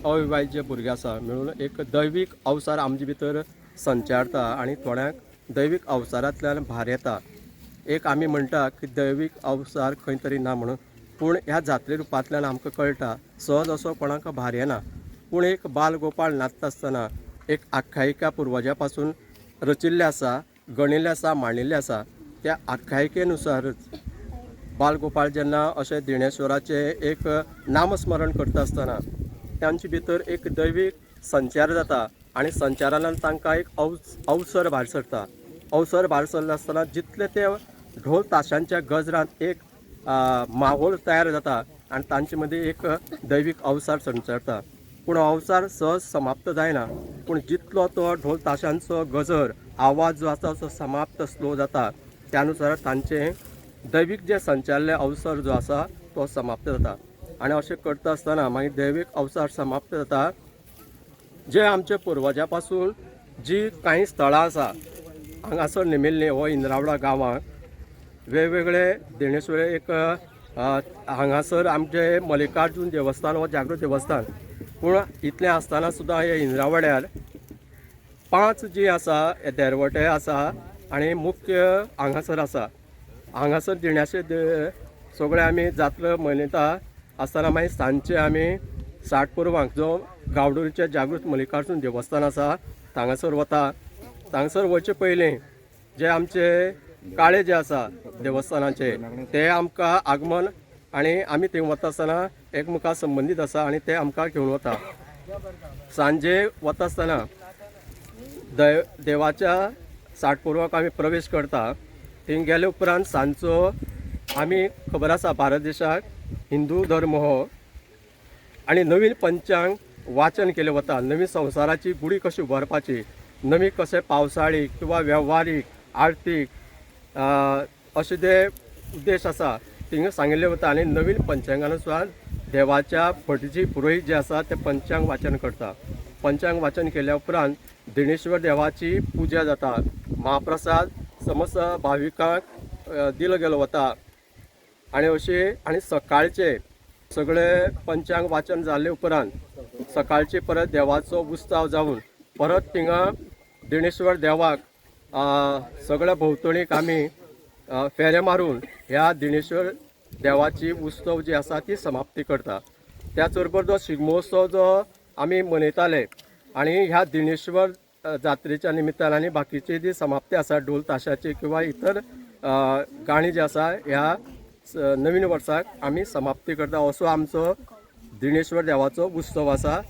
अविवाहित जे भुरगे आसा मेळून एक दैवीक अवसार आमचे भितर संचारता आनी थोड्यांक दैवीक अवसारांतल्यान भार येता। एक आमी म्हणटा की दैवीक अवसार खंय तरी ना म्हणून, पूण ह्या जात्रे रुपांतल्यान आमकां कळटा सहज असो कोणाक भार येना, पूण एक बालगोपाळ नाचता आसतना एक आख्यायिका पुर्वजां पासून रचिल्ली आसा, गणिल्ली आसा, मांडिल्ली आसा। त्या आख्यायिकेनुसारच बालगोपाळ जेन्ना अशें दिणेश्वराचे एक नामस्मरण करता आसतना तांचे भितर एक दैवीक संचार जाता आनी संचारान तांकां एक अवसर भायर सरता। अवसर भायर सरले आसतना जितले ते ढोल ताशांच्या गजरांत एक माहोल तयार जाता आनी तांचे मदीं एक दैवीक अवसार संचारता। पूण अवसार सहज समाप्त जायना, पूण जितलो तो ढोल ताशांचो गजर आवाज जो आसा तो समाप्त स्लो जाता त्यानुसार तांचें दैवीक जे संचारले अवसर जो आसा तो समाप्त जाता। आनी अशें करता आसतना मागीर दैवीक अवसार समाप्त जाता। जे आमचे पुर्वजां पासून जी कांय स्थळां आसा हांगासर निमिल्लीं हो इंद्रावडा गांवांत वेगवेगळे दिणेश्वरे एक हांगासर आमचे मल्लिकार्जुन देवस्थान हो जागृत देवस्थान, पूण इतलें आसतना सुद्दां हे इंद्रावड्यार 5 जी आसा देरवटे आसा आनी मुख्य हांगासर आसा। हांगासर दिण्याचे सगळे आमी जात्रा मनयता आसतना मागीर सांजचे आमी 60 पुरवांक जो गांवडोळीचे जागृत मल्लिकार्जुन देवस्थान आसा हांगासर वता। हांगासर वचे पयलीं जे आमचे काळे जे आसा देवस्थानाचे ते आमकां आगमन आनी आमी थंय वता आसतना एकमुखार संबंदीत आसा आनी ते आमकां घेवन वता। सांजे वता आसतना देवाच्या 60 पुरवाक आमी प्रवेश करता। थंय गेले उपरांत सांजचो आमी खबर आसा भारत देशाक हिंदू धर्म हो आनी नवीन पंचांग वाचन केलें वता। नवी संवसाराची गुडी कशी उबारपाची, नवी कशें पावसाळीक किंवा वेव्हारीक आर्थीक अशे जे उद्देश आसा थिंगा सांगिल्ले वता आनी नवीन पंचांगानुसार देवाच्या भटजी पुरोहीत जे आसा ते पंचांग वाचन करता। पंचांग वाचन केल्या उपरांत दिणेश्वर देवाची पुजा जाता, महाप्रसाद समस्त भाविकांक दिलो गेलो वता आनी अशे आनी सकाळचे सगळे पंचांग वाचन जाल्ले उपरांत सकाळचे परत देवाचो उत्सव जावन परत थिंगा दिणेश्वर देवाक सगळ्या भोंवतणीक आमी फेरे मारून ह्या दिणेश्वर देवाची उत्सव जी आसा ती समाप्ती करता। त्याच बरोबर जो शिगमोत्सव जो आमी मनयताले आनी ह्या दिणेश्वर जात्रेच्या निमित्तान आनी बाकीची जी समाप्ती आसा ढोल ताशाची किंवा इतर गाणी जी आसा ह्या नवीन वर्साक आमी समाप्ती करता। असो आमचो दिणेश्वर देवाचो उत्सव आसा।